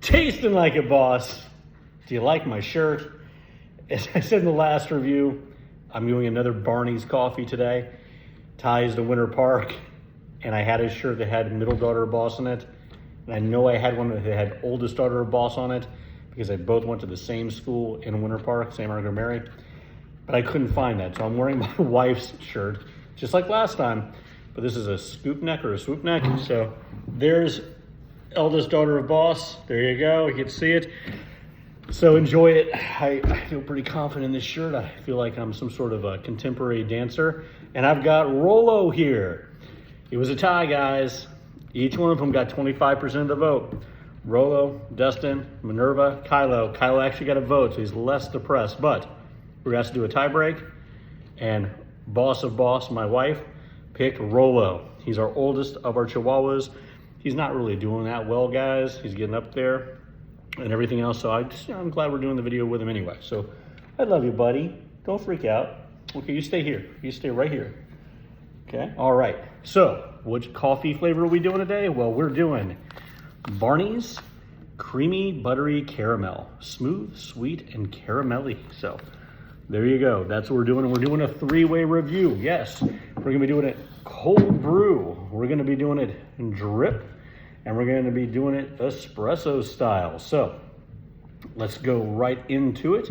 Tasting like a boss. Do you like my shirt? As I said in the last review, I'm doing another Barney's coffee today. Ties to Winter Park, and I had a shirt that had middle daughter of boss on it. And I know I had one that had oldest daughter of boss on it because they both went to the same school in Winter Park, St. Margaret Mary. But I couldn't find that, so I'm wearing my wife's shirt, just like last time. But this is a scoop neck or a swoop neck. So there's eldest daughter of boss. There you go, you can see it. So enjoy it. I feel pretty confident in this shirt. I feel like I'm some sort of a contemporary dancer. And I've got Rollo here. It was a tie, guys. Each one of them got 25% of the vote. Rollo, Dustin, Minerva, Kylo. Kylo actually got a vote, so he's less depressed. But we're going to have to do a tie break. And boss of boss, my wife, picked Rollo. He's our oldest of our Chihuahuas. He's not really doing that well, guys. He's getting up there and everything else. So I'm glad we're doing the video with him anyway. So I love you, buddy. Don't freak out. Okay, you stay here. You stay right here. Okay, all right. So which coffee flavor are we doing today? Well, we're doing Barney's Creamy Buttery Caramel. Smooth, sweet, and caramelly. So there you go. That's what we're doing. And we're doing a three-way review. Yes, we're going to be doing it cold brew. We're going to be doing it in drip. And we're going to be doing it espresso style. So let's go right into it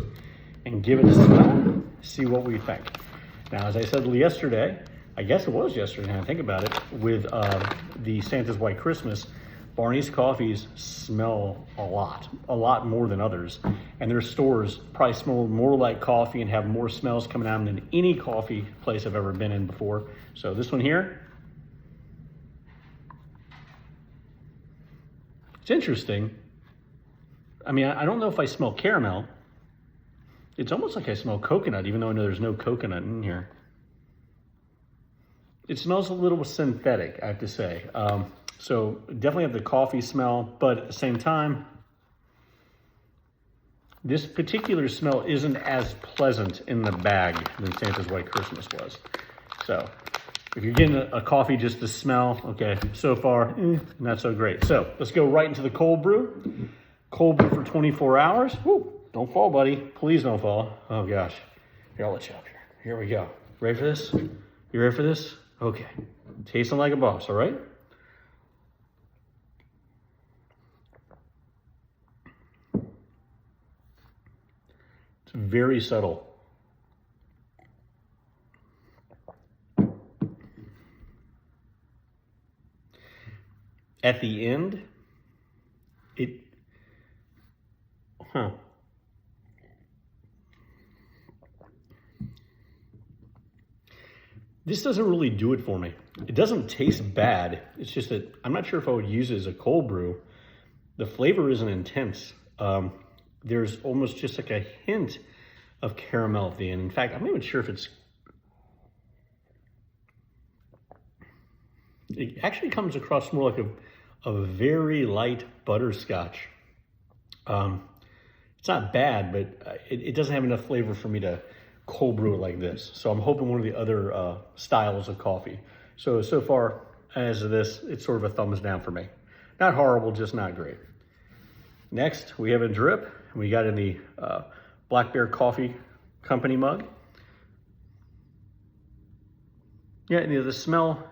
and give it a smell, see what we think. Now, as I said yesterday, I guess it was yesterday, now I think about it, with the Santa's White Christmas, Barney's coffees smell a lot more than others. And their stores probably smell more like coffee and have more smells coming out than any coffee place I've ever been in before. So this one here, it's interesting. I mean, I don't know if I smell caramel. It's almost like I smell coconut, even though I know there's no coconut in here. It smells a little synthetic, I have to say. So definitely have the coffee smell, but at the same time, this particular smell isn't as pleasant in the bag than Santa's White Christmas was. So if you're getting a coffee just to smell, okay, so far, not so great. So let's go right into the cold brew. Cold brew for 24 hours. Woo, don't fall, buddy. Please don't fall. Oh gosh. Here, I'll let you up here. Here we go. Ready for this? You ready for this? Okay. Tasting like a boss, all right? It's very subtle. At the end, this doesn't really do it for me. It doesn't taste bad. It's just that I'm not sure if I would use it as a cold brew. The flavor isn't intense. There's almost just like a hint of caramel at the end. In fact, I'm not even sure if it actually comes across more like a very light butterscotch. It's not bad, but it doesn't have enough flavor for me to cold brew it like this. So I'm hoping one of the other styles of coffee. So far as of this, it's sort of a thumbs down for me. Not horrible, just not great. Next, we have a drip. We got in the Black Bear Coffee Company mug. Yeah, the smell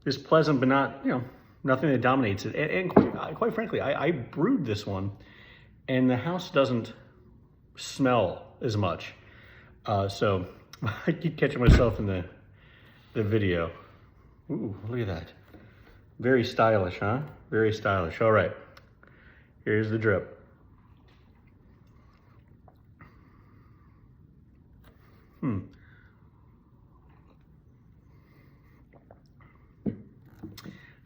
is pleasant, but not, nothing that dominates it. And quite frankly, I brewed this one, and the house doesn't smell as much. So I keep catching myself in the video. Ooh, look at that. Very stylish, huh? Very stylish. All right, here's the drip.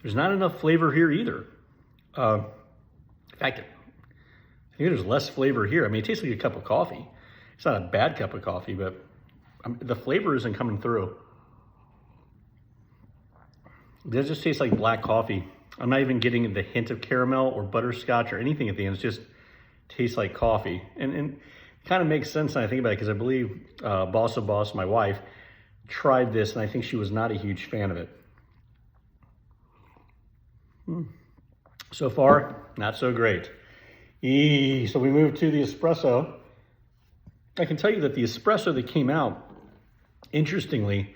There's not enough flavor here either. In fact, I think there's less flavor here. I mean, it tastes like a cup of coffee. It's not a bad cup of coffee, but the flavor isn't coming through. It just tastes like black coffee. I'm not even getting the hint of caramel or butterscotch or anything at the end. It just tastes like coffee. And it kind of makes sense when I think about it, because I believe Boss of Boss, my wife, tried this, and I think she was not a huge fan of it. So far, not so great. So we moved to the espresso. I can tell you that the espresso that came out, interestingly,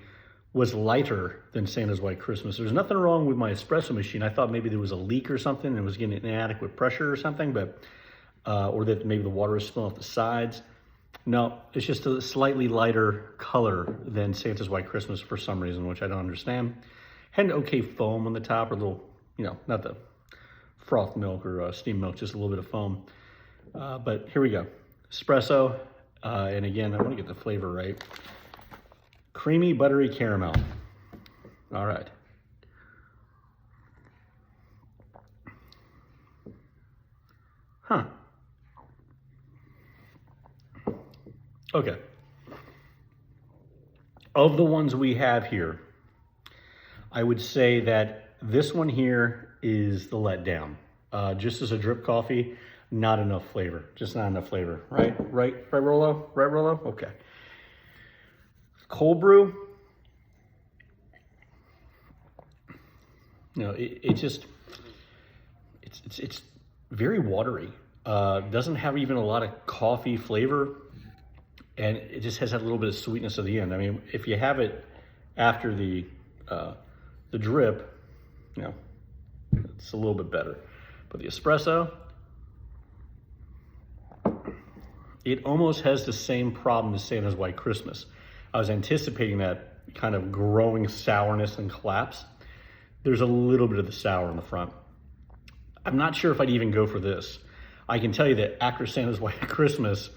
was lighter than Santa's White Christmas. There's nothing wrong with my espresso machine. I thought maybe there was a leak or something and it was getting inadequate pressure or something, but or that maybe the water is spilling off the sides. No, it's just a slightly lighter color than Santa's White Christmas for some reason, which I don't understand. Had an okay foam on the top, or a little, not the froth milk or steam milk, just a little bit of foam. But here we go. Espresso, and again, I want to get the flavor right. Creamy, buttery caramel. All right. Huh. Okay. Of the ones we have here, I would say that this one here is the letdown. Just as a drip coffee, not enough flavor. Just not enough flavor. Right, Rollo? Right, Rollo? Okay. Cold brew. It's very watery. Doesn't have even a lot of coffee flavor, and it just has that little bit of sweetness at the end. I mean, if you have it after the drip, it's a little bit better. But the espresso, it almost has the same problem as Santa's White Christmas. I was anticipating that kind of growing sourness and collapse. There's a little bit of the sour in the front. I'm not sure if I'd even go for this. I can tell you that after Santa's White Christmas,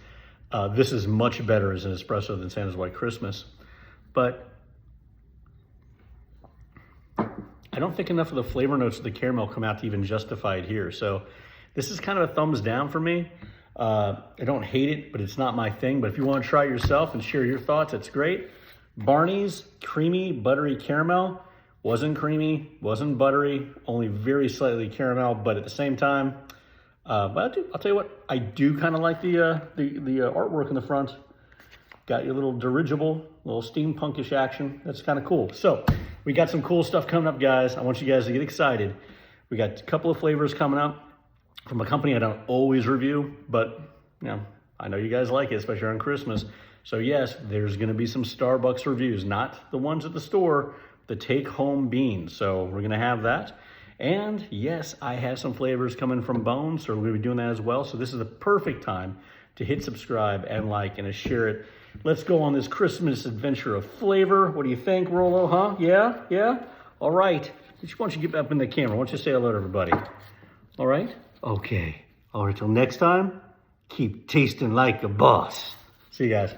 this is much better as an espresso than Santa's White Christmas. But I don't think enough of the flavor notes of the caramel come out to even justify it here. So this is kind of a thumbs down for me. I don't hate it, but it's not my thing. But if you want to try it yourself and share your thoughts, that's great. Barney's creamy buttery caramel. Wasn't creamy, wasn't buttery, only very slightly caramel, but at the same time, but I'll tell you what, I do kind of like the artwork in the front. Got your little dirigible, little steampunkish action. That's kind of cool. So we got some cool stuff coming up, guys. I want you guys to get excited. We got a couple of flavors coming up from a company I don't always review, but I know you guys like it, especially around Christmas. So yes, there's going to be some Starbucks reviews, not the ones at the store, the take-home beans. So we're going to have that. And yes, I have some flavors coming from Bones, so we're going to be doing that as well. So this is the perfect time to hit subscribe and like and to share it. Let's go on this Christmas adventure of flavor. What do you think, Rollo, huh? Yeah? Yeah? All right. Why don't you get up in the camera? Why don't you say hello to everybody? All right? Okay. All right, till next time, keep tasting like a boss. See you guys.